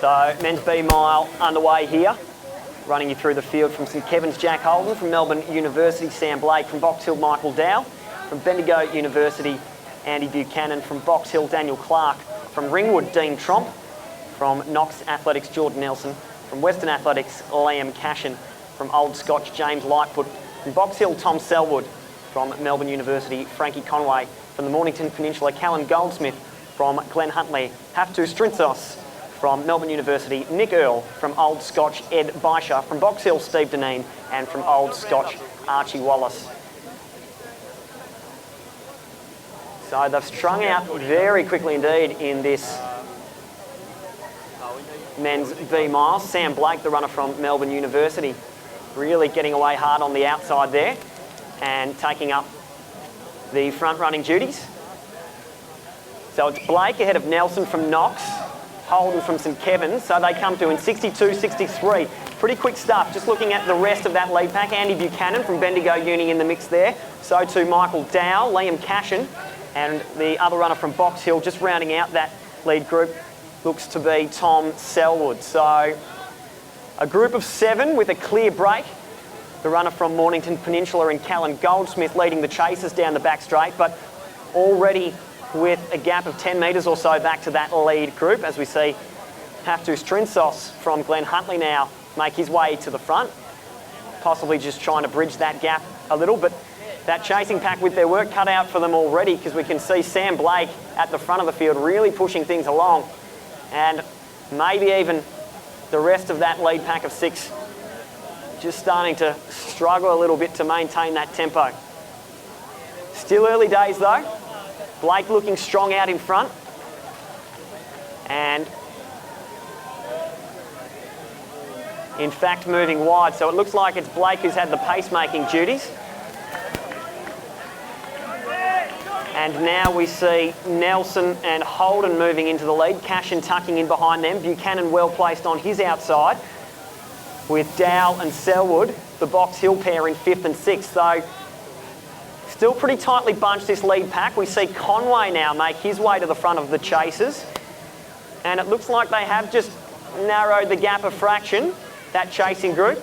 So men's B mile underway here. Running you through the field from St Kevin's, Jack Holden. From Melbourne University, Sam Blake. From Box Hill, Michael Dow. From Bendigo University, Andy Buchanan. From Box Hill, Daniel Clark. From Ringwood, Dean Tromp. From Knox Athletics, Jordan Nelson. From Western Athletics, Liam Cashin. From Old Scotch, James Lightfoot. From Box Hill, Tom Selwood. From Melbourne University, Frankie Conway. From the Mornington Peninsula, Callan Goldsmith. From Glen Huntley, Haftu Strintzos. From Melbourne University, Nick Earl. From Old Scotch, Ed Baisha. From Box Hill, Steve Deneen. And from Old Scotch, Archie Wallace. So they've strung out very quickly indeed in this men's V mile. Sam Blake, the runner from Melbourne University, really getting away hard on the outside there and taking up the front running duties. So it's Blake ahead of Nelson from Knox, Holden from St Kevin's. So they come to in 62.63. Pretty quick stuff. Just looking at the rest of that lead pack, Andy Buchanan from Bendigo Uni in the mix there. So too Michael Dow, Liam Cashin, and the other runner from Box Hill just rounding out that lead group looks to be Tom Selwood. So a group of 7 with a clear break. The runner from Mornington Peninsula and Callan Goldsmith leading the chasers down the back straight, but already with a gap of 10 metres or so back to that lead group, as we see Haftu Strintzos from Glen Huntley now make his way to the front, possibly just trying to bridge that gap a little, but that chasing pack with their work cut out for them already, because we can see Sam Blake at the front of the field really pushing things along, and maybe even the rest of that lead pack of 6 just starting to struggle a little bit to maintain that tempo. Still early days though. Blake looking strong out in front. And in fact moving wide. So it looks like it's Blake who's had the pacemaking duties. And now we see Nelson and Holden moving into the lead. Cashin tucking in behind them. Buchanan well placed on his outside, with Dow and Selwood, the Box Hill pair in 5th and 6th. So still pretty tightly bunched, this lead pack. We see Conway now make his way to the front of the chasers. And it looks like they have just narrowed the gap a fraction, that chasing group.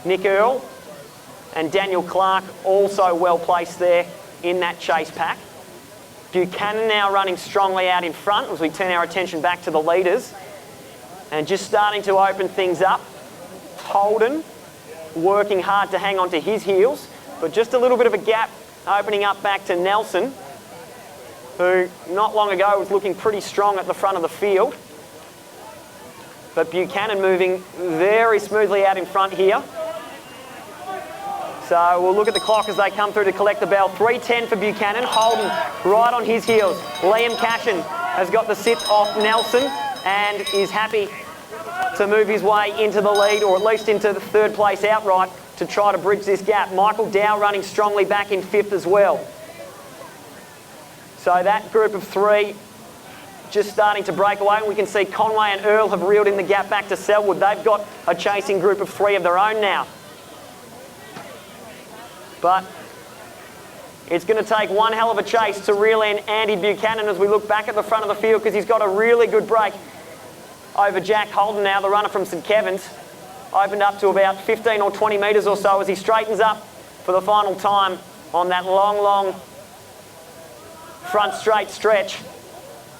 Nick Earl and Daniel Clark also well placed there in that chase pack. Buchanan now running strongly out in front as we turn our attention back to the leaders. And just starting to open things up. Holden working hard to hang on to his heels, but just a little bit of a gap opening up back to Nelson, who not long ago was looking pretty strong at the front of the field. But Buchanan moving very smoothly out in front here. So we'll look at the clock as they come through to collect the bell. 3:10 for Buchanan. Holden right on his heels. Liam Cashin has got the sit off Nelson and is happy to move his way into the lead, or at least into the 3rd place outright, to try to bridge this gap. Michael Dow running strongly back in 5th as well. So that group of 3 just starting to break away. We can see Conway and Earl have reeled in the gap back to Selwood. They've got a chasing group of 3 of their own now. But it's going to take one hell of a chase to reel in Andy Buchanan as we look back at the front of the field, because he's got a really good break over Jack Holden now, the runner from St Kevin's. Opened up to about 15 or 20 metres or so as he straightens up for the final time on that long front straight stretch.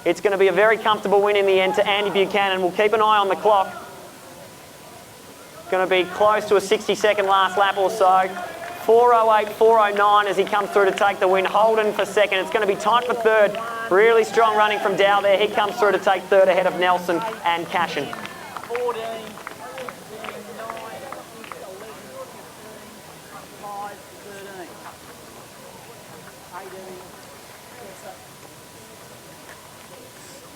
It's going to be a very comfortable win in the end to Andy Buchanan. We'll keep an eye on the clock. Going to be close to a 60-second last lap or so. 4:08, 4:09 as he comes through to take the win. Holden for 2nd. It's going to be tight for 3rd. Really strong running from Dow there. He comes through to take 3rd ahead of Nelson and Cashin. 14.